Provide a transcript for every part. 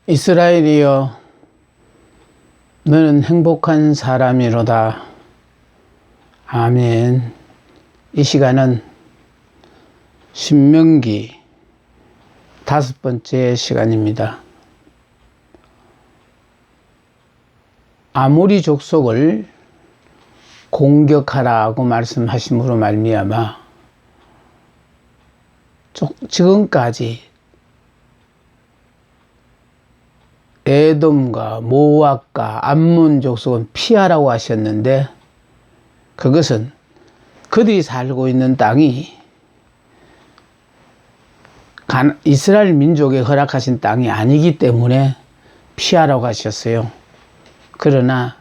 이스라엘이여, 너는 행복한 사람이로다. 아멘. 이 시간은 신명기 5번째 시간입니다. 아모리 족속을 공격하라고 말씀하심으로 말미암아 지금까지 에돔과 모압과 암몬 족속은 피하라고 하셨는데, 그것은 그들이 살고 있는 땅이 이스라엘 민족에 허락하신 땅이 아니기 때문에 피하라고 하셨어요. 그러나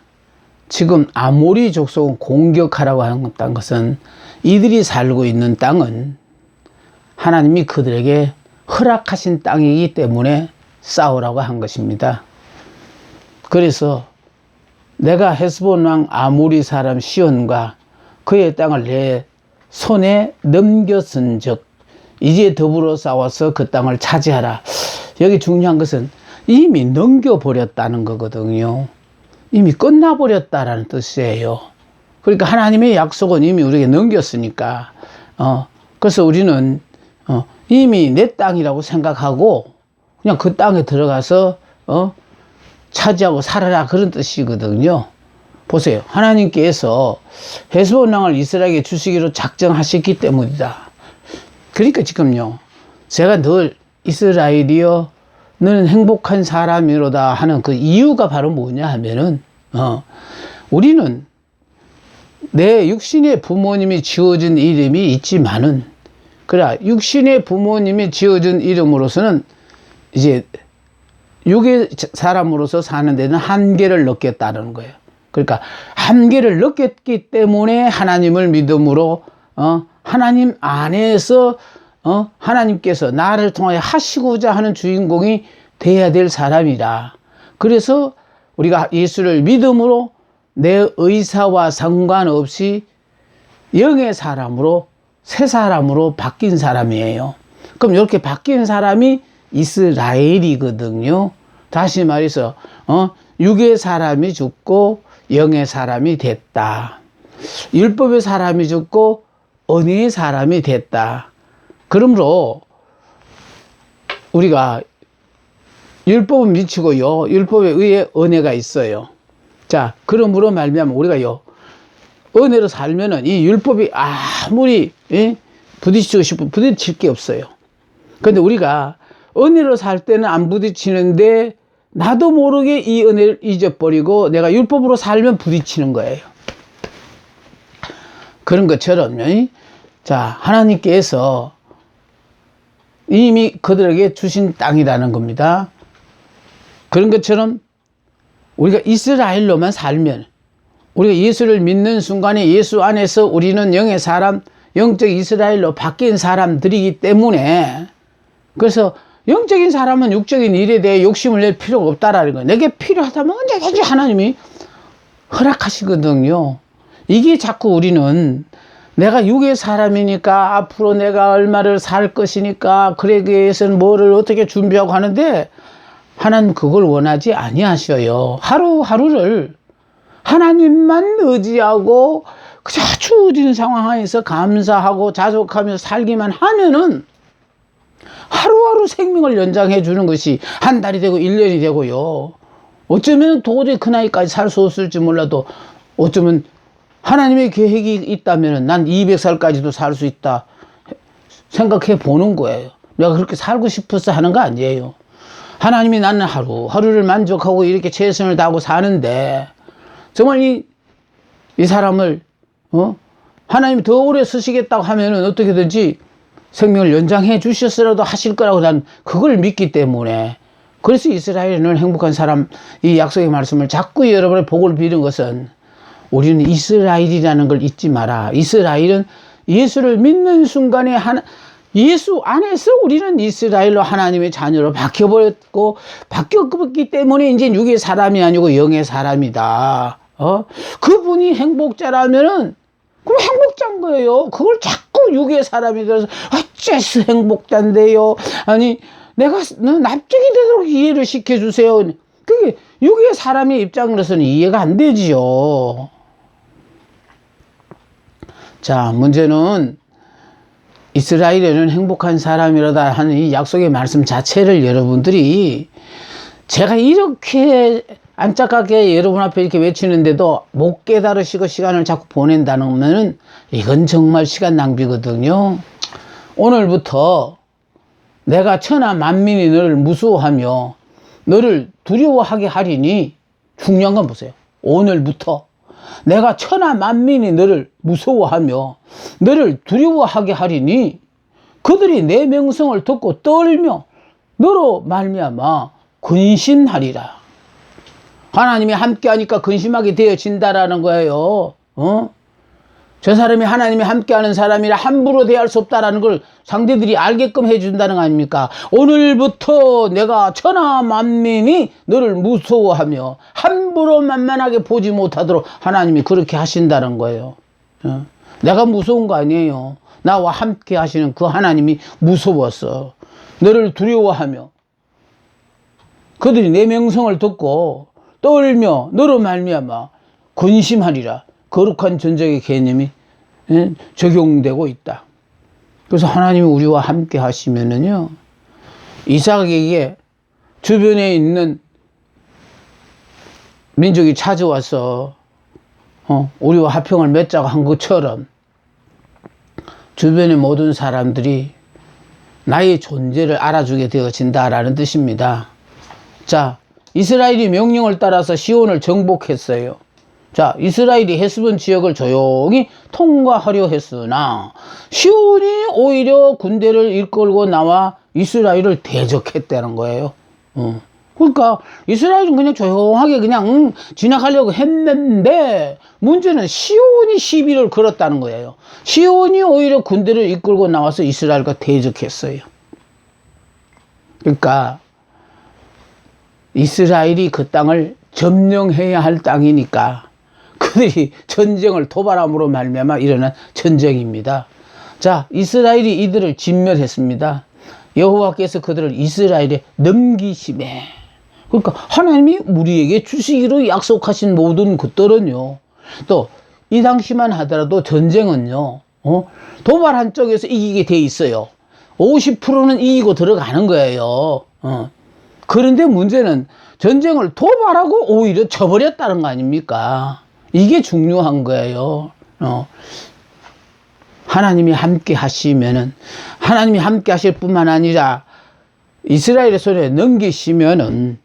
지금 아모리 족속은 공격하라고 한다는 것은 이들이 살고 있는 땅은 하나님이 그들에게 허락하신 땅이기 때문에 싸우라고 한 것입니다. 그래서 내가 헤스본 왕 아모리 사람 시온과 그의 땅을 내 손에 넘겼은즉 이제 더불어 싸워서 그 땅을 차지하라. 여기 중요한 것은 이미 넘겨버렸다는 거거든요. 이미 끝나버렸다라는 뜻이에요. 그러니까 하나님의 약속은 이미 우리에게 넘겼으니까 그래서 우리는 이미 내 땅이라고 생각하고 그냥 그 땅에 들어가서 차지하고 살아라, 그런 뜻이거든요. 보세요. 하나님께서 헤스본 왕을 이스라엘에게 주시기로 작정하셨기 때문이다. 그러니까 지금요, 제가 늘 이스라엘이여 너는 행복한 사람이로다 하는 그 이유가 바로 뭐냐 하면은 우리는 내 육신의 부모님이 지어준 이름이 있지만은, 그래 육신의 부모님이 지어준 이름으로서는 이제 육의 사람으로서 사는 데는 한계를 느꼈다는 거예요. 그러니까 한계를 느꼈기 때문에 하나님을 믿음으로 하나님 안에서 하나님께서 나를 통하여 하시고자 하는 주인공이 돼야 될 사람이라. 그래서 우리가 예수를 믿음으로 내 의사와 상관없이 영의 사람으로, 새 사람으로 바뀐 사람이에요. 그럼 이렇게 바뀐 사람이 이스라엘이거든요. 다시 말해서 육의 사람이 죽고 영의 사람이 됐다. 율법의 사람이 죽고 은혜의 사람이 됐다. 그러므로 우리가 율법은 미치고요, 율법에 의해 은혜가 있어요. 자, 그러므로 말미암아 우리가요, 은혜로 살면은 이 율법이 아무리 부딪히고 싶으면 부딪힐 게 없어요. 근데 우리가 은혜로 살 때는 안 부딪히는데 나도 모르게 이 은혜를 잊어버리고 내가 율법으로 살면 부딪히는 거예요. 그런 것처럼 자, 하나님께서 이미 그들에게 주신 땅이라는 겁니다. 그런 것처럼 우리가 이스라엘로만 살면, 우리가 예수를 믿는 순간에 예수 안에서 우리는 영의 사람, 영적 이스라엘로 바뀐 사람들이기 때문에, 그래서 영적인 사람은 육적인 일에 대해 욕심을 낼 필요가 없다라는 거예요. 내게 필요하다면 언제든지 하나님이 허락하시거든요. 이게 자꾸 우리는 내가 육의 사람이니까 앞으로 내가 얼마를 살 것이니까 그러기 위해서는 뭐를 어떻게 준비하고 하는데, 하나님 그걸 원하지 아니하셔요. 하루하루를 하나님만 의지하고 그저 주어진 상황에서 감사하고 자족하며 살기만 하면은 하루하루 생명을 연장해 주는 것이 한 달이 되고 1년이 되고요. 어쩌면 도저히 그 나이까지 살 수 없을지 몰라도, 어쩌면 하나님의 계획이 있다면 난 200살까지도 살 수 있다 생각해 보는 거예요. 내가 그렇게 살고 싶어서 하는 거 아니에요. 하나님이 나는 하루하루를 만족하고 이렇게 최선을 다하고 사는데, 정말 이 사람을 하나님이 더 오래 쓰시겠다고 하면은 어떻게든지 생명을 연장해 주셨으라도 하실 거라고 난 그걸 믿기 때문에, 그래서 이스라엘은 행복한 사람, 이 약속의 말씀을 자꾸 여러분의 복을 비는 것은, 우리는 이스라엘이라는 걸 잊지 마라. 이스라엘은 예수를 믿는 순간에 예수 안에서 우리는 이스라엘로 하나님의 자녀로 바뀌었기 때문에 이제 육의 사람이 아니고 영의 사람이다. 그분이 행복자라면은 그럼 행복자인 거예요. 그걸 자꾸 육의 사람이 들어서 어째서 행복자인데요. 아니 내가 납득이 되도록 이해를 시켜주세요. 그게 육의 사람의 입장으로서는 이해가 안 되지요. 자, 문제는 이스라엘에는 행복한 사람이라다 하는 이 약속의 말씀 자체를 여러분들이 제가 이렇게 안타깝게 여러분 앞에 이렇게 외치는데도 못 깨달으시고 시간을 자꾸 보낸다는 거는 이건 정말 시간 낭비거든요. 오늘부터 내가 천하 만민이 너를 무서워하며 너를 두려워하게 하리니, 중요한 건 보세요. 오늘부터 내가 천하 만민이 너를 무서워하며 너를 두려워하게 하리니 그들이 내 명성을 듣고 떨며 너로 말미암아 근심하리라. 하나님이 함께하니까 근심하게 되어진다라는 거예요. 저 사람이 하나님이 함께하는 사람이라 함부로 대할 수 없다라는 걸 상대들이 알게끔 해준다는 거 아닙니까? 오늘부터 내가 천하 만민이 너를 무서워하며 함부로 만만하게 보지 못하도록 하나님이 그렇게 하신다는 거예요. 내가 무서운 거 아니에요. 나와 함께 하시는 그 하나님이 무서웠어. 너를 두려워하며 그들이 내 명성을 듣고 떨며 너로 말미암아 근심하리라. 거룩한 전적의 개념이 적용되고 있다. 그래서 하나님이 우리와 함께 하시면은요, 이삭에게 주변에 있는 민족이 찾아와서 우리와 화평을 맺자고 한 것처럼 주변의 모든 사람들이 나의 존재를 알아주게 되어진다라는 뜻입니다. 자, 이스라엘이 명령을 따라서 시온을 정복했어요. 자, 이스라엘이 헤스본 지역을 조용히 통과하려 했으나 시온이 오히려 군대를 이끌고 나와 이스라엘을 대적했다는 거예요. 그러니까 이스라엘은 그냥 조용하게 그냥 지나가려고 했는데 문제는 시온이 시비를 걸었다는 거예요. 시온이 오히려 군대를 이끌고 나와서 이스라엘과 대적했어요. 그러니까 이스라엘이 그 땅을 점령해야 할 땅이니까 그들이 전쟁을 도발함으로 말미암아 일어난 전쟁입니다. 자, 이스라엘이 이들을 진멸했습니다. 여호와께서 그들을 이스라엘에 넘기심에, 그러니까 하나님이 우리에게 주시기로 약속하신 모든 것들은요, 또 이 당시만 하더라도 전쟁은요, 도발한 쪽에서 이기게 돼 있어요. 50%는 이기고 들어가는 거예요. 그런데 문제는 전쟁을 도발하고 오히려 져버렸다는 거 아닙니까? 이게 중요한 거예요. 하나님이 함께 하시면은, 하나님이 함께 하실 뿐만 아니라 이스라엘의 손에 넘기시면은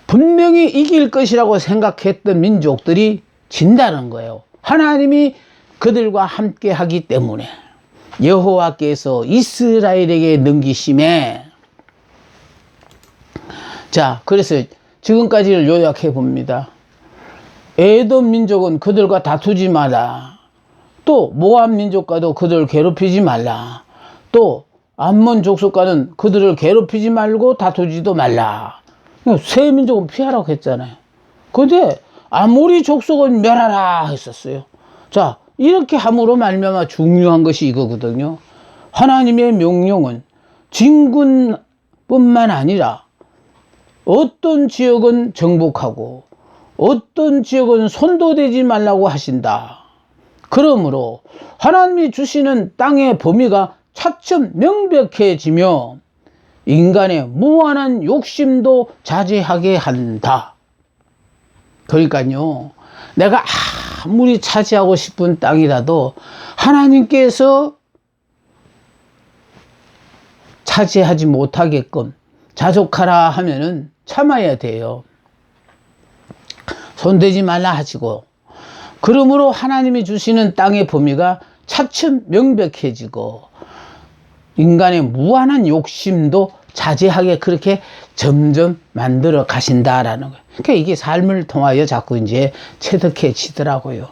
분명히 이길 것이라고 생각했던 민족들이 진다는 거예요. 하나님이 그들과 함께 하기 때문에 여호와께서 이스라엘에게 넘기심에, 자, 그래서 지금까지를 요약해 봅니다. 에돔 민족은 그들과 다투지 마라. 또 모압 민족과도 그들을 괴롭히지 말라. 또 암몬 족속과는 그들을 괴롭히지 말고 다투지도 말라. 세 민족은 피하라고 했잖아요. 근데 아모리 족속은 멸하라 했었어요. 자, 이렇게 함으로 말미암아 중요한 것이 이거거든요. 하나님의 명령은 진군뿐만 아니라 어떤 지역은 정복하고 어떤 지역은 손도대지 말라고 하신다. 그러므로 하나님이 주시는 땅의 범위가 차츰 명백해지며 인간의 무한한 욕심도 자제하게 한다. 그러니까요, 내가 아무리 차지하고 싶은 땅이라도 하나님께서 차지하지 못하게끔 자족하라 하면은 참아야 돼요. 손대지 말라 하시고, 그러므로 하나님이 주시는 땅의 범위가 차츰 명백해지고 인간의 무한한 욕심도 자제하게 그렇게 점점 만들어 가신다라는 거예요. 그러니까 이게 삶을 통하여 자꾸 이제 체득해지더라고요.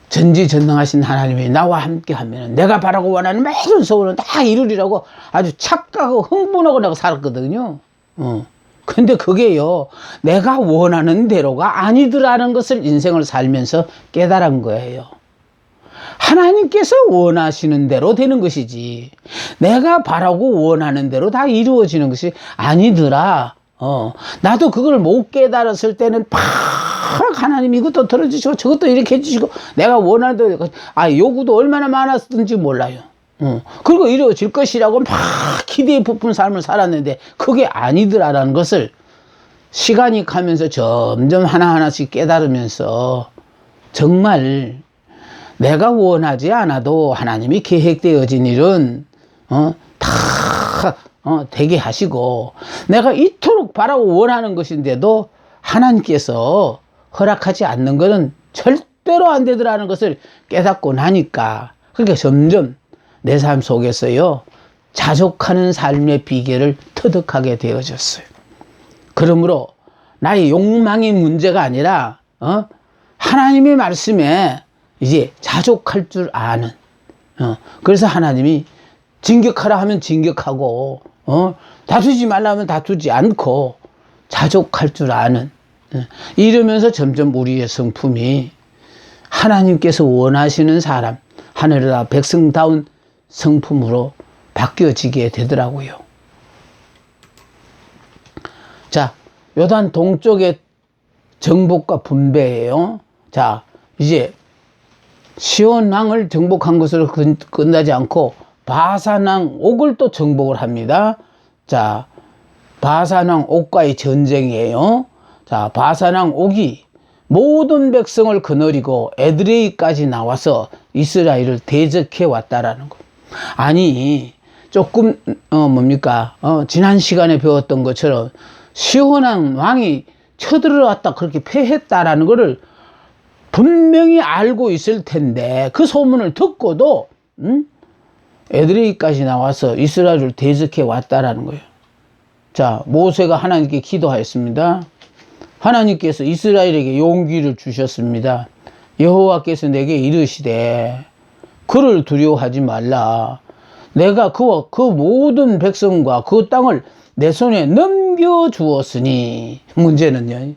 전지전능하신 하나님이 나와 함께 하면 내가 바라고 원하는 모든 소원은 다 이루리라고 아주 착각하고 흥분하고 내가 살았거든요. 근데 그게요, 내가 원하는 대로가 아니더라는 것을 인생을 살면서 깨달은 거예요. 하나님께서 원하시는 대로 되는 것이지 내가 바라고 원하는 대로 다 이루어지는 것이 아니더라. 나도 그걸 못 깨달았을 때는 팍 하나님 이것도 들어주시고 저것도 이렇게 해주시고 내가 원하는 대로 요구도 얼마나 많았든지 몰라요. 그리고 이루어질 것이라고 막 기대에 부푼 삶을 살았는데 그게 아니더라라는 것을 시간이 가면서 점점 하나하나씩 깨달으면서 정말 내가 원하지 않아도 하나님이 계획되어진 일은 다 되게 하시고 내가 이토록 바라고 원하는 것인데도 하나님께서 허락하지 않는 것은 절대로 안 되더라는 것을 깨닫고 나니까 그러니까 점점 내 삶 속에서요 자족하는 삶의 비결을 터득하게 되어졌어요. 그러므로 나의 욕망이 문제가 아니라 하나님의 말씀에 이제 자족할 줄 아는 그래서 하나님이 진격하라 하면 진격하고 다투지 말라 하면 다투지 않고 자족할 줄 아는 이러면서 점점 우리의 성품이 하나님께서 원하시는 사람 하늘나라 백성다운 성품으로 바뀌어지게 되더라고요. 자, 요단 동쪽의 정복과 분배예요. 자, 이제 시온 왕을 정복한 것으로 끝나지 않고 바산 왕 옥을 또 정복을 합니다. 자, 바산 왕 옥과의 전쟁이에요. 자, 바산 왕 옥이 모든 백성을 거느리고 에드레이까지 나와서 이스라엘을 대적해 왔다라는 거. 아니 조금 지난 시간에 배웠던 것처럼 시온왕 왕이 쳐들어왔다 그렇게 패했다라는 것을 분명히 알고 있을 텐데 그 소문을 듣고도 에드레이까지 나와서 이스라엘을 대적해 왔다라는 거예요. 자, 모세가 하나님께 기도하였습니다. 하나님께서 이스라엘에게 용기를 주셨습니다. 여호와께서 내게 이르시되 그를 두려워하지 말라. 내가 그와 그 모든 백성과 그 땅을 내 손에 넘겨주었으니 문제는요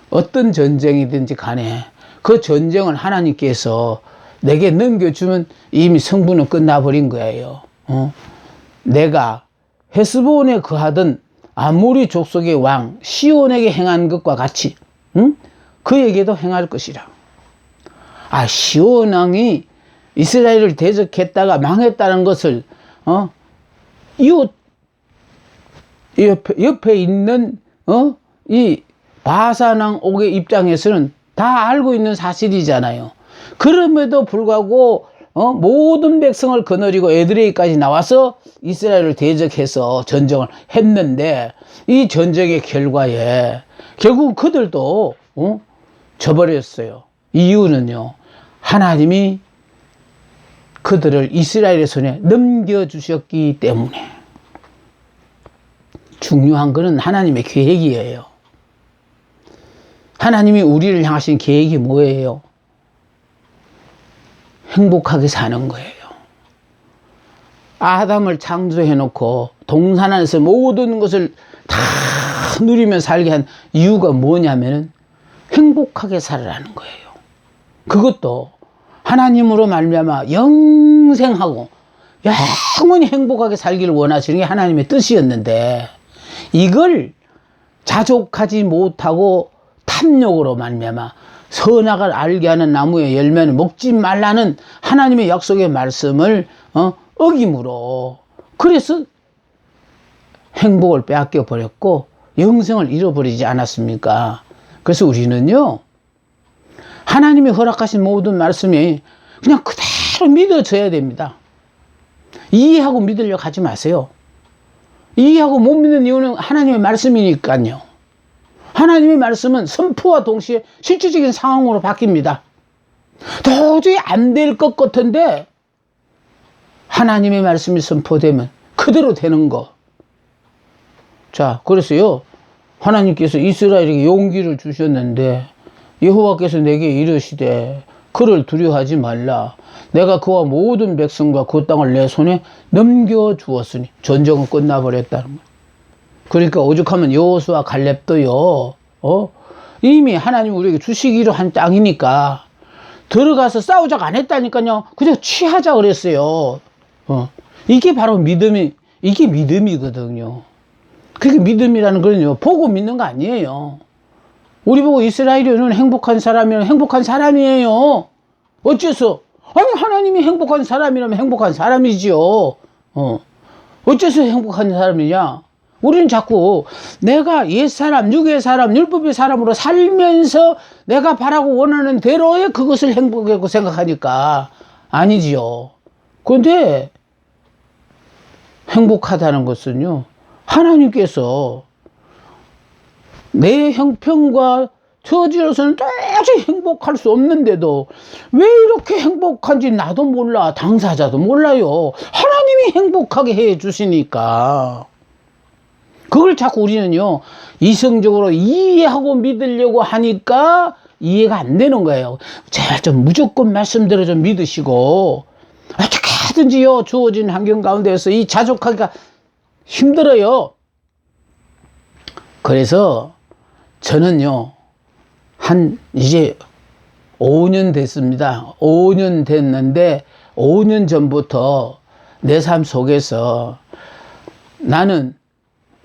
어떤 전쟁이든지 간에 그 전쟁을 하나님께서 내게 넘겨주면 이미 승부는 끝나버린 거예요. 내가 헤스본에 거하던 아모리 족속의 왕 시온에게 행한 것과 같이 그에게도 행할 것이라. 시온 왕이 이스라엘을 대적했다가 망했다는 것을 옆에 있는 이 바산 왕 옥의 입장에서는 다 알고 있는 사실이잖아요. 그럼에도 불구하고 모든 백성을 거느리고 에드레이까지 나와서 이스라엘을 대적해서 전쟁을 했는데 이 전쟁의 결과에 결국 그들도 져버렸어요. 이유는요 하나님이 그들을 이스라엘의 손에 넘겨주셨기 때문에. 중요한 것은 하나님의 계획이에요. 하나님이 우리를 향하신 계획이 뭐예요? 행복하게 사는 거예요. 아담을 창조해 놓고 동산 안에서 모든 것을 다 누리며 살게 한 이유가 뭐냐면은 행복하게 살으라는 거예요. 그것도 하나님으로 말미암아 영생하고 영원히 행복하게 살기를 원하시는 게 하나님의 뜻이었는데 이걸 자족하지 못하고 탐욕으로 말미암아 선악을 알게 하는 나무의 열매는 먹지 말라는 하나님의 약속의 말씀을 어김으로 그래서 행복을 빼앗겨 버렸고 영생을 잃어버리지 않았습니까? 그래서 우리는요 하나님이 허락하신 모든 말씀이 그냥 그대로 믿어져야 됩니다. 이해하고 믿으려고 하지 마세요. 이해하고 못 믿는 이유는 하나님의 말씀이니까요. 하나님의 말씀은 선포와 동시에 실질적인 상황으로 바뀝니다. 도저히 안 될 것 같은데 하나님의 말씀이 선포되면 그대로 되는 거. 자, 그래서요 하나님께서 이스라엘에게 용기를 주셨는데 여호와께서 내게 이르시되 그를 두려워하지 말라. 내가 그와 모든 백성과 그 땅을 내 손에 넘겨주었으니 전쟁은 끝나버렸다는 거예요. 그러니까 오죽하면 여호수아 갈렙도요 이미 하나님 우리에게 주시기로 한 땅이니까 들어가서 싸우자고 안 했다니까요. 그냥 취하자 그랬어요. 이게 바로 이게 믿음이거든요. 그게 믿음이라는 거는요, 보고 믿는 거 아니에요. 우리 보고 이스라엘은 행복한 사람이에요. 어째서? 아니, 하나님이 행복한 사람이라면 행복한 사람이지요. 어째서 행복한 사람이냐? 우리는 자꾸 내가 옛사람, 육의 사람, 율법의 사람으로 살면서 내가 바라고 원하는 대로의 그것을 행복이라고 생각하니까 아니지요. 그런데 행복하다는 것은요, 하나님께서 내 형편과 처지로서는 도저히 행복할 수 없는데도 왜 이렇게 행복한지 나도 몰라, 당사자도 몰라요. 하나님이 행복하게 해 주시니까. 그걸 자꾸 우리는요, 이성적으로 이해하고 믿으려고 하니까 이해가 안 되는 거예요. 제발 좀 무조건 말씀대로 좀 믿으시고, 어떻게 하든지요, 주어진 환경 가운데서 이 자족하기가 힘들어요. 그래서 저는요, 이제 5년 됐습니다. 5년 됐는데, 5년 전부터 내 삶 속에서 나는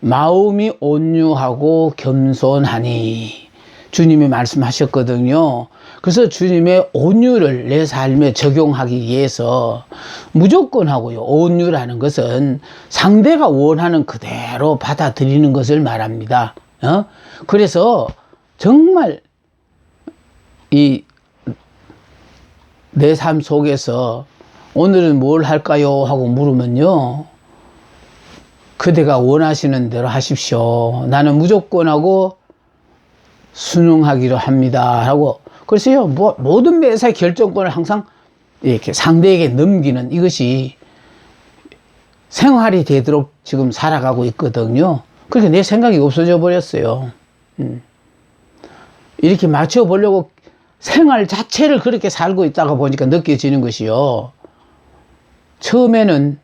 마음이 온유하고 겸손하니 주님이 말씀하셨거든요. 그래서 주님의 온유를 내 삶에 적용하기 위해서 무조건 하고요. 온유라는 것은 상대가 원하는 그대로 받아들이는 것을 말합니다. 그래서 정말 내 삶 속에서 오늘은 뭘 할까요? 하고 물으면요, 그대가 원하시는 대로 하십시오. 나는 무조건 하고 순응하기로 합니다. 하고. 그래서요, 모든 매사의 결정권을 항상 이렇게 상대에게 넘기는 이것이 생활이 되도록 지금 살아가고 있거든요. 그러니까 내 생각이 없어져 버렸어요. 이렇게 맞춰보려고 생활 자체를 그렇게 살고 있다가 보니까 느껴지는 것이요. 처음에는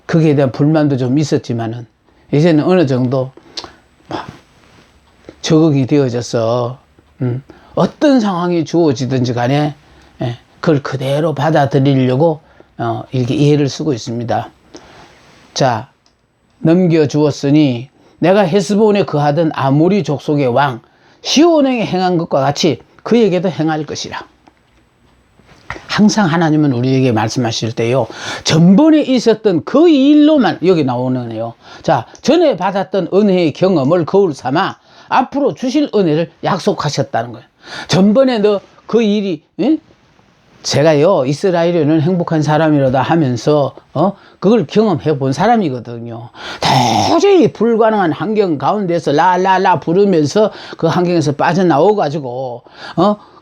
거기에 대한 불만도 좀 있었지만은, 이제는 어느 정도 적응이 되어져서, 어떤 상황이 주어지든지 간에, 그걸 그대로 받아들이려고, 이렇게 이해를 쓰고 있습니다. 자, 넘겨주었으니, 내가 헤스본에 거하던 아모리 족속의 왕, 시온에게 행한 것과 같이 그에게도 행할 것이라. 항상 하나님은 우리에게 말씀하실 때요, 전번에 있었던 그 일로만 여기 나오네요. 자, 전에 받았던 은혜의 경험을 거울 삼아 앞으로 주실 은혜를 약속하셨다는 거예요. 전번에 너 그 일이, 제가요, 이스라엘에는 행복한 사람이라다 하면서, 그걸 경험해 본 사람이거든요. 도저히 불가능한 환경 가운데서 라라라 부르면서 그 환경에서 빠져나와가지고,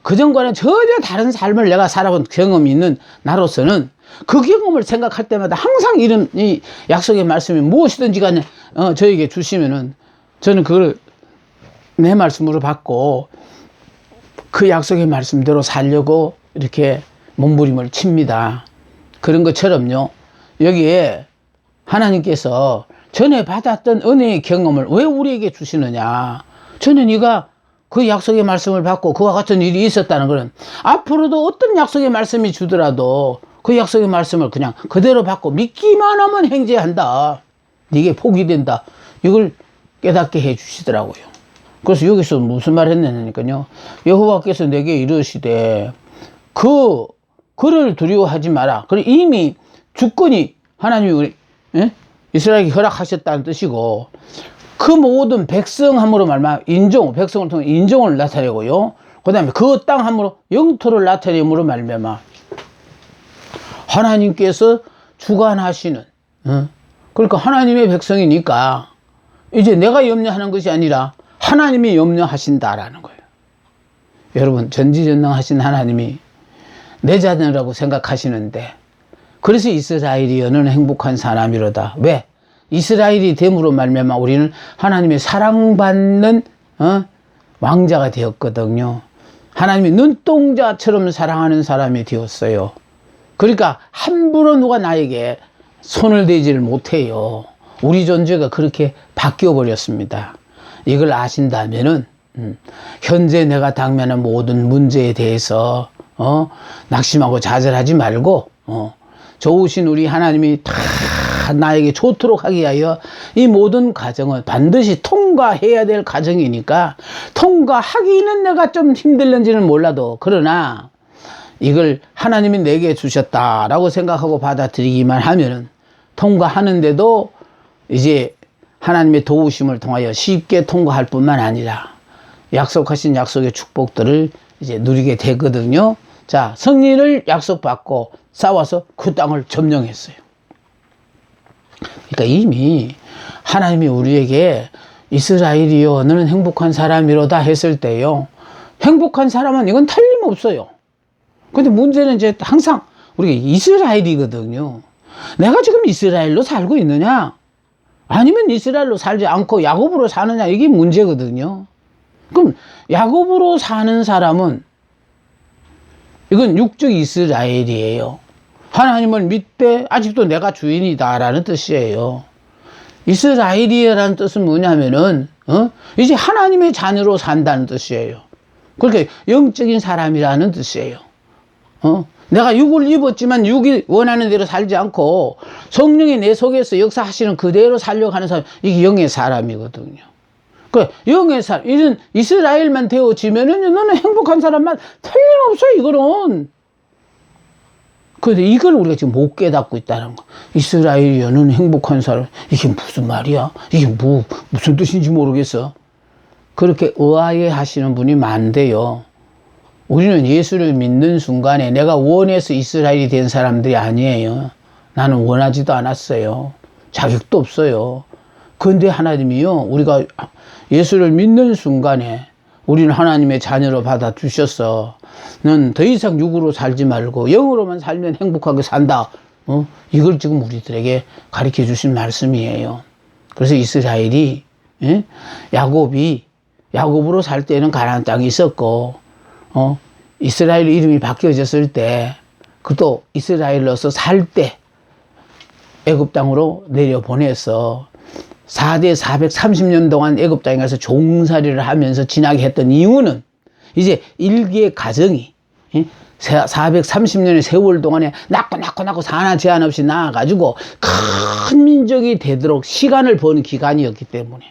그전과는 전혀 다른 삶을 내가 살아본 경험이 있는 나로서는 그 경험을 생각할 때마다 항상 이 약속의 말씀이 무엇이든지 간에, 저에게 주시면은 저는 그걸 내 말씀으로 받고 그 약속의 말씀대로 살려고 이렇게 몸부림을 칩니다. 그런 것처럼요, 여기에 하나님께서 전에 받았던 은혜의 경험을 왜 우리에게 주시느냐. 저는 네가 그 약속의 말씀을 받고 그와 같은 일이 있었다는 것은 앞으로도 어떤 약속의 말씀이 주더라도 그 약속의 말씀을 그냥 그대로 받고 믿기만 하면 행제한다. 이게 복이 된다. 이걸 깨닫게 해 주시더라고요. 그래서 여기서 무슨 말 했냐니까요, 여호와께서 내게 이르시되 그를 두려워하지 마라. 그래, 이미 주권이 하나님이 우리 이스라엘에게 허락하셨다는 뜻이고, 그 모든 백성함으로 말미암아 백성을 통해 인정을 나타내고요, 그 다음에 그 땅함으로 영토를 나타내므로 말미암아 하나님께서 주관하시는, 그러니까 하나님의 백성이니까 이제 내가 염려하는 것이 아니라 하나님이 염려하신다라는 거예요. 여러분, 전지전능하신 하나님이 내 자녀라고 생각하시는데, 그래서 이스라엘이 여는 행복한 사람이로다. 왜? 이스라엘이 됨으로 말미암아 우리는 하나님의 사랑받는 왕자가 되었거든요. 하나님이 눈동자처럼 사랑하는 사람이 되었어요. 그러니까 함부로 누가 나에게 손을 대지를 못해요. 우리 존재가 그렇게 바뀌어 버렸습니다. 이걸 아신다면은 현재 내가 당면한 모든 문제에 대해서 낙심하고 좌절하지 말고, 좋으신 우리 하나님이 다 나에게 좋도록 하기 위하여 이 모든 과정은 반드시 통과해야 될 과정이니까, 통과하기는 내가 좀 힘들는지는 몰라도, 그러나 이걸 하나님이 내게 주셨다라고 생각하고 받아들이기만 하면은 통과하는데도 이제 하나님의 도우심을 통하여 쉽게 통과할 뿐만 아니라 약속하신 약속의 축복들을 이제 누리게 되거든요. 자, 승리를 약속받고 싸워서 그 땅을 점령했어요. 그러니까 이미 하나님이 우리에게 이스라엘이여 너는 행복한 사람이로다 했을 때요, 행복한 사람은 이건 틀림없어요. 근데 문제는 이제 항상 우리가 이스라엘이거든요. 내가 지금 이스라엘로 살고 있느냐, 아니면 이스라엘로 살지 않고 야곱으로 사느냐, 이게 문제거든요. 그럼 야곱으로 사는 사람은 이건 육적 이스라엘이에요. 하나님을 믿되 아직도 내가 주인이다라는 뜻이에요. 이스라엘이라는 뜻은 뭐냐면은 이제 하나님의 자녀로 산다는 뜻이에요. 그렇게 영적인 사람이라는 뜻이에요. 내가 육을 입었지만 육이 원하는 대로 살지 않고 성령이 내 속에서 역사하시는 그대로 살려고 하는 사람, 이게 영의 사람이거든요. 그 영의 사람, 이런 이스라엘만 되어지면은 너는 행복한 사람만 틀림없어요, 이거는. 그런데 이걸 우리가 지금 못 깨닫고 있다는 거. 이스라엘이여 너는 행복한 사람, 이게 무슨 말이야? 이게 무슨 뜻인지 모르겠어. 그렇게 의아해 하시는 분이 많대요. 우리는 예수를 믿는 순간에 내가 원해서 이스라엘이 된 사람들이 아니에요. 나는 원하지도 않았어요. 자격도 없어요. 그런데 하나님이요, 우리가 예수를 믿는 순간에 우리는 하나님의 자녀로 받아주셔서 넌 더 이상 육으로 살지 말고 영으로만 살면 행복하게 산다. 이걸 지금 우리들에게 가르쳐 주신 말씀이에요. 그래서 이스라엘이, 야곱으로 살 때는 가나안 땅이 있었고, 이스라엘 이름이 바뀌어졌을 때, 그것도 이스라엘로서 살 때 애굽 땅으로 내려보내서 4대 430년 동안 애굽 땅에 가서 종살이를 하면서 지나게 했던 이유는 이제 일기의 가정이 430년의 세월 동안에 낳고 사나 제한 없이 낳아가지고 큰 민족이 되도록 시간을 버는 기간이었기 때문에,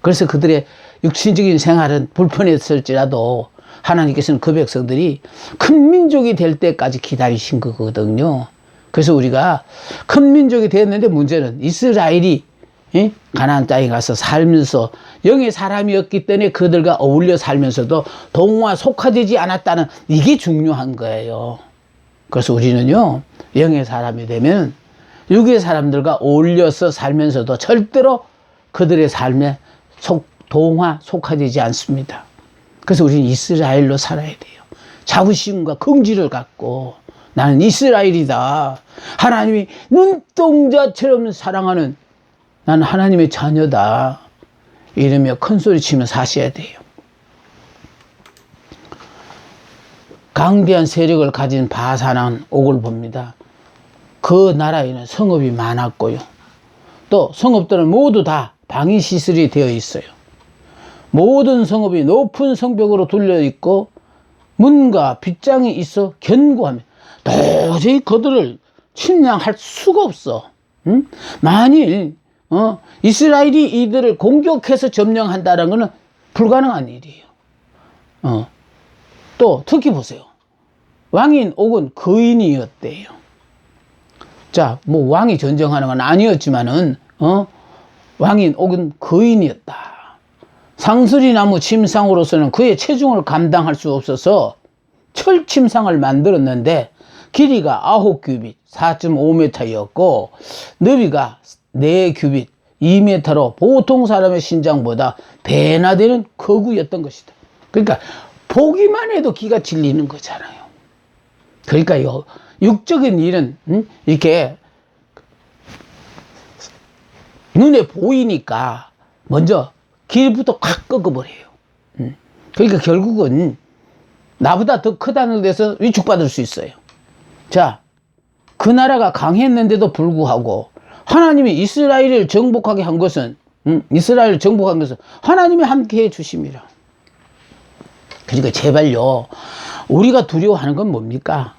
그래서 그들의 육신적인 생활은 불편했을지라도 하나님께서는 그 백성들이 큰 민족이 될 때까지 기다리신 거거든요. 그래서 우리가 큰 민족이 됐는데 문제는 이스라엘이 가나안 땅에 가서 살면서 영의 사람이었기 때문에 그들과 어울려 살면서도 동화 속화되지 않았다는, 이게 중요한 거예요. 그래서 우리는요, 영의 사람이 되면 육의 사람들과 어울려서 살면서도 절대로 그들의 삶에 동화 속화되지 않습니다. 그래서 우리는 이스라엘로 살아야 돼요. 자부심과 긍지를 갖고 나는 이스라엘이다, 하나님이 눈동자처럼 사랑하는 나는 하나님의 자녀다, 이러며 큰 소리 치며 사셔야 돼요. 강대한 세력을 가진 바사한 옥을 봅니다. 그 나라에는 성읍이 많았고요, 또 성읍들은 모두 다 방위시설이 되어 있어요. 모든 성읍이 높은 성벽으로 둘려 있고 문과 빗장이 있어 견고하며 도저히 그들을 침략할 수가 없어. 만일 이스라엘이 이들을 공격해서 점령한다는 것은 불가능한 일이에요. 또 특히 보세요. 왕인 옥은 거인이었대요. 자, 뭐 왕이 전쟁하는 건 아니었지만은 왕인 옥은 거인이었다. 상수리나무 침상으로서는 그의 체중을 감당할 수 없어서 철 침상을 만들었는데 길이가 9규빗 4.5m였고 너비가 4규빗 2m로 보통 사람의 신장보다 배나 되는 거구였던 것이다. 그러니까 보기만 해도 기가 질리는 거잖아요. 그러니까 육적인 일은 이렇게 눈에 보이니까 먼저 길부터 확 꺾어버려요. 그러니까 결국은 나보다 더 크다는 데서 위축받을 수 있어요. 자, 그 나라가 강했는데도 불구하고 하나님이 이스라엘을 정복하게 한 것은 이스라엘을 정복한 것은 하나님이 함께 해 주심이라. 그러니까 제발요, 우리가 두려워하는 건 뭡니까?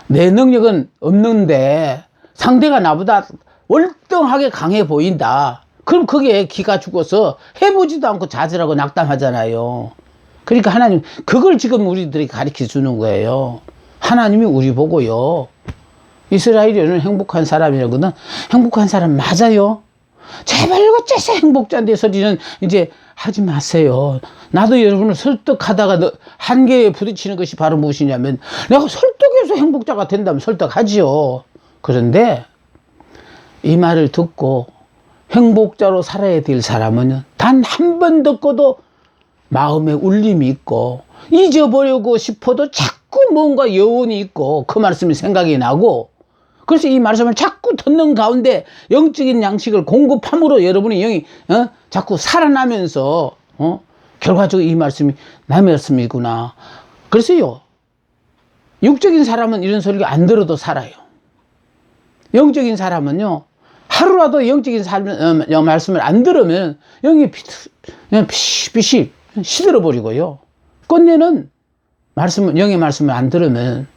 내 능력은 없는데 상대가 나보다 월등하게 강해 보인다. 그럼 그게 기가 죽어서 해보지도 않고 좌절하고 낙담하잖아요. 그러니까 하나님, 그걸 지금 우리들이 가르쳐 주는 거예요. 하나님이 우리 보고요. 이스라엘은 행복한 사람이라거든. 행복한 사람 맞아요. 제발 어째서 행복자인데 소리는 이제 하지 마세요. 나도 여러분을 설득하다가 한계에 부딪히는 것이 바로 무엇이냐면, 내가 설득해서 행복자가 된다면 설득하지요. 그런데 이 말을 듣고 행복자로 살아야 될 사람은 단 한 번 듣고도 마음에 울림이 있고 잊어버리고 싶어도 자꾸 뭔가 여운이 있고 그 말씀이 생각이 나고, 그래서 이 말씀을 자꾸 듣는 가운데 영적인 양식을 공급함으로 여러분의 영이 자꾸 살아나면서 결과적으로 이 말씀이 남의 말씀이구나. 그래서요, 육적인 사람은 이런 소리가 안 들어도 살아요. 영적인 사람은요, 하루라도 영적인 말씀을 안 들으면 영이 그냥 피시 시들어 버리고요. 끝내는 영의 말씀을 안 들으면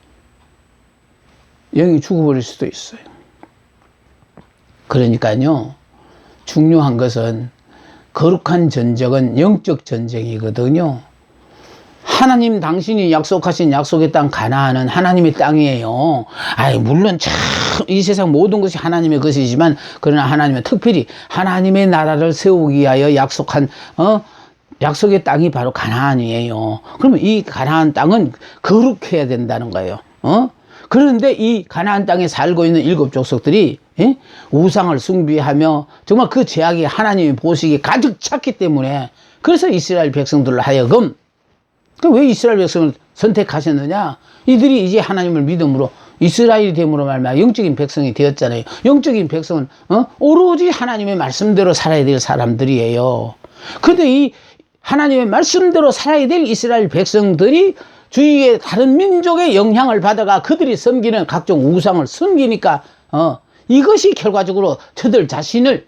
영이 죽어버릴 수도 있어요. 그러니까요, 중요한 것은 거룩한 전쟁은 영적 전쟁이거든요. 하나님 당신이 약속하신 약속의 땅 가나안은 하나님의 땅이에요. 물론 참 이 세상 모든 것이 하나님의 것이지만, 그러나 하나님은 특별히 하나님의 나라를 세우기 위하여 약속한 약속의 땅이 바로 가나안이에요. 그러면 이 가나안 땅은 거룩해야 된다는 거예요. 그런데 이 가나안 땅에 살고 있는 7 족속들이 우상을 숭배하며 정말 그 죄악이 하나님의 보시기에 가득 찼기 때문에, 그래서 이스라엘 백성들로 하여금, 왜 이스라엘 백성을 선택하셨느냐? 이들이 이제 하나님을 믿음으로 이스라엘이 됨으로 말미암아 영적인 백성이 되었잖아요. 영적인 백성은 오로지 하나님의 말씀대로 살아야 될 사람들이에요. 그런데 이 하나님의 말씀대로 살아야 될 이스라엘 백성들이 주위의 다른 민족의 영향을 받아가 그들이 섬기는 각종 우상을 섬기니까 이것이 결과적으로 저들 자신을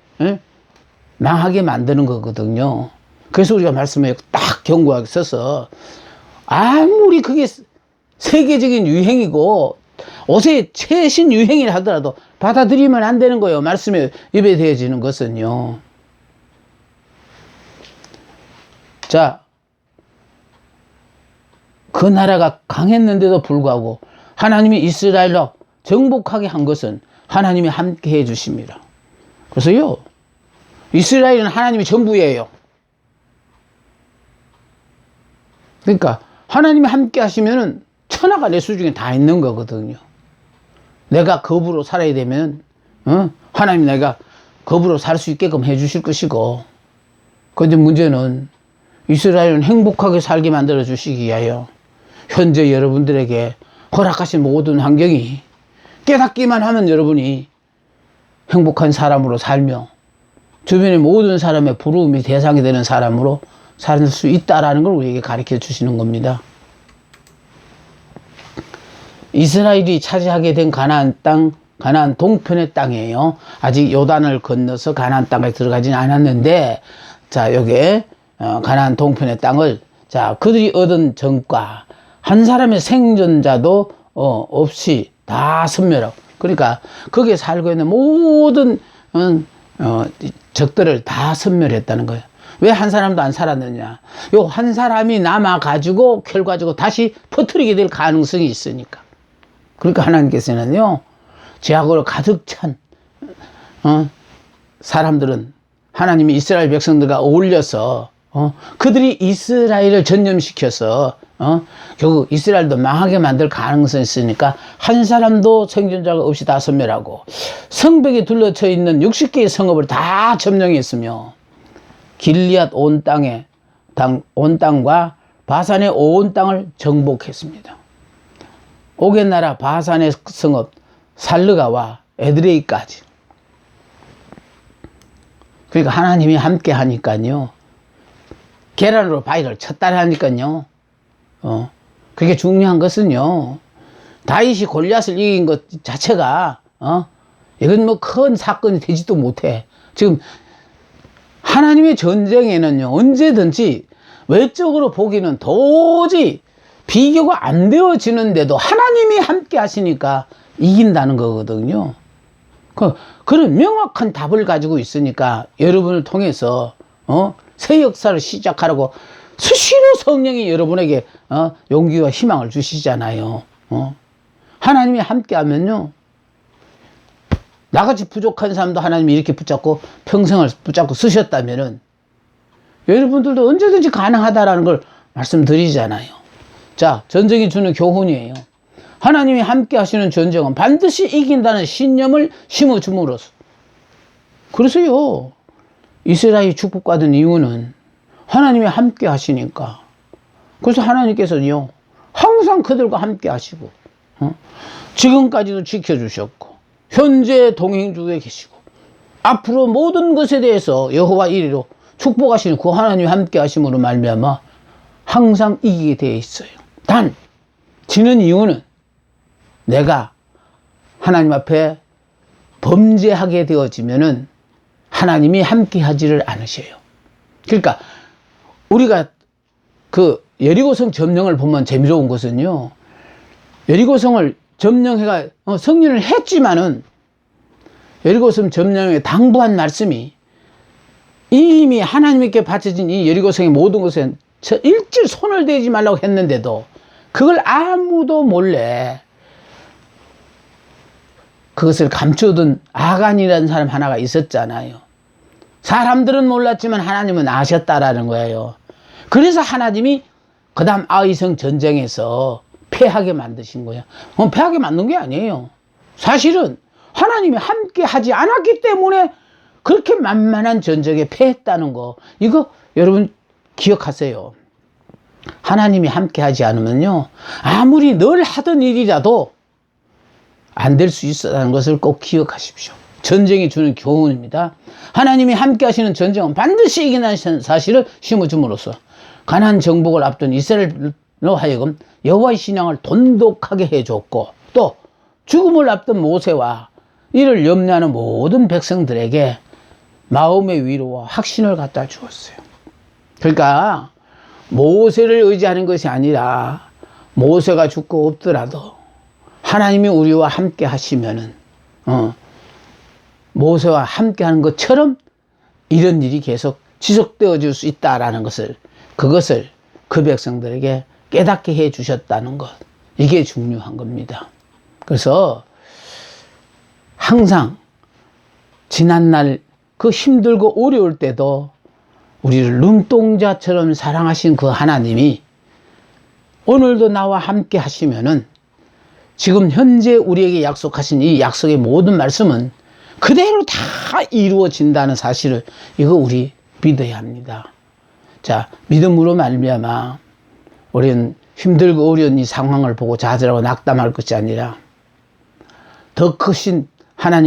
망하게 만드는 거거든요. 그래서 우리가 말씀에 딱 경고하게 써서, 아무리 그게 세계적인 유행이고 옷의 최신 유행이라 하더라도 받아들이면 안 되는 거예요. 말씀에 예배되어지는 것은요. 자, 그 나라가 강했는데도 불구하고 하나님이 이스라엘로 정복하게 한 것은 하나님이 함께 해 주십니다. 그래서요, 이스라엘은 하나님이 전부예요. 그러니까 하나님이 함께 하시면은 천하가 내 수중에 다 있는 거거든요. 내가 겁으로 살아야 되면 하나님이 내가 겁으로 살 수 있게끔 해 주실 것이고, 그런데 문제는 이스라엘은 행복하게 살게 만들어 주시기 위하여 현재 여러분들에게 허락하신 모든 환경이 깨닫기만 하면 여러분이 행복한 사람으로 살며 주변의 모든 사람의 부러움이 대상이 되는 사람으로 살 수 있다라는 걸 우리에게 가르쳐 주시는 겁니다. 이스라엘이 차지하게 된 가나안 땅, 가나안 동편의 땅이에요. 아직 요단을 건너서 가나안 땅에 들어가지는 않았는데, 자, 여기에 가나안 동편의 땅을, 자, 그들이 얻은 전과 한 사람의 생존자도 없이 다 섬멸하고, 그러니까 거기에 살고 있는 모든 적들을 다 섬멸했다는 거예요. 왜 한 사람도 안 살았느냐? 요 한 사람이 남아가지고 결과적으로 다시 퍼뜨리게 될 가능성이 있으니까. 그러니까 하나님께서는요, 죄악으로 가득 찬 사람들은 하나님이 이스라엘 백성들과 어울려서 그들이 이스라엘을 전념시켜서 결국 이스라엘도 망하게 만들 가능성이 있으니까 한 사람도 생존자가 없이 다 섬멸하고, 성벽에 둘러쳐 있는 60개의 성읍을 다 점령했으며 길리앗 온 땅과 바산의 온 땅을 정복했습니다. 옥의 나라 바산의 성읍 살르가와 에드레이까지. 그러니까 하나님이 함께 하니까요, 계란으로 바위를 쳤다라 하니까요, 그게 중요한 것은요, 다윗이 골리앗을 이긴 것 자체가 이건 뭐 큰 사건이 되지도 못해. 지금 하나님의 전쟁에는요, 언제든지 외적으로 보기는 도저히 비교가 안 되어지는데도 하나님이 함께 하시니까 이긴다는 거거든요. 그런 명확한 답을 가지고 있으니까 여러분을 통해서 새 역사를 시작하라고 수시로 성령이 여러분에게 용기와 희망을 주시잖아요. 하나님이 함께 하면요, 나같이 부족한 사람도 하나님이 이렇게 붙잡고 평생을 붙잡고 쓰셨다면은 여러분들도 언제든지 가능하다라는 걸 말씀드리잖아요. 자, 전쟁이 주는 교훈이에요. 하나님이 함께 하시는 전쟁은 반드시 이긴다는 신념을 심어줌으로써. 그래서요, 이스라엘이 축복받은 이유는 하나님이 함께 하시니까. 그래서 하나님께서는요, 항상 그들과 함께 하시고, 지금까지도 지켜주셨고, 현재 동행중에 계시고, 앞으로 모든 것에 대해서 여호와 이리로 축복하시는 그 하나님이 함께 하심으로 말미암아 항상 이기게 되어 있어요. 단 지는 이유는 내가 하나님 앞에 범죄하게 되어지면은 하나님이 함께 하지를 않으셔요. 그러니까 우리가 그 여리고성 점령을 보면 재미로운 것은요, 여리고성을 점령해가 승리를 했지만은 여리고성 점령에 당부한 말씀이 이미 하나님께 바쳐진 이 여리고성의 모든 것에 일절 손을 대지 말라고 했는데도 그걸 아무도 몰래 그것을 감추던 아간이라는 사람 하나가 있었잖아요. 사람들은 몰랐지만 하나님은 아셨다라는 거예요. 그래서 하나님이 그 다음 아이성 전쟁에서 패하게 만드신 거예요. 패하게 만든 게 아니에요. 사실은 하나님이 함께 하지 않았기 때문에 그렇게 만만한 전쟁에 패했다는 거, 이거 여러분 기억하세요. 하나님이 함께 하지 않으면요, 아무리 늘 하던 일이라도 안 될 수 있다는 것을 꼭 기억하십시오. 전쟁이 주는 교훈입니다. 하나님이 함께 하시는 전쟁은 반드시 이긴다는 사실을 심어줌으로써 가나안 정복을 앞둔 이스라엘로 하여금 여호와의 신앙을 돈독하게 해줬고, 또 죽음을 앞둔 모세와 이를 염려하는 모든 백성들에게 마음의 위로와 확신을 갖다 주었어요. 그러니까 모세를 의지하는 것이 아니라 모세가 죽고 없더라도 하나님이 우리와 함께 하시면은 모세와 함께 하는 것처럼 이런 일이 계속 지속되어 줄 수 있다라는 것을, 그것을 그 백성들에게 깨닫게 해 주셨다는 것, 이게 중요한 겁니다. 그래서 항상 지난날 그 힘들고 어려울 때도 우리를 눈동자처럼 사랑하신 그 하나님이 오늘도 나와 함께 하시면은 지금 현재 우리에게 약속하신 이 약속의 모든 말씀은 그대로 다 이루어진다는 사실을, 이거 우리 믿어야 합니다. 자, 믿음으로 말미암아 우리는 힘들고 어려운 이 상황을 보고 좌절하고 낙담할 것이 아니라 더 크신 하나님의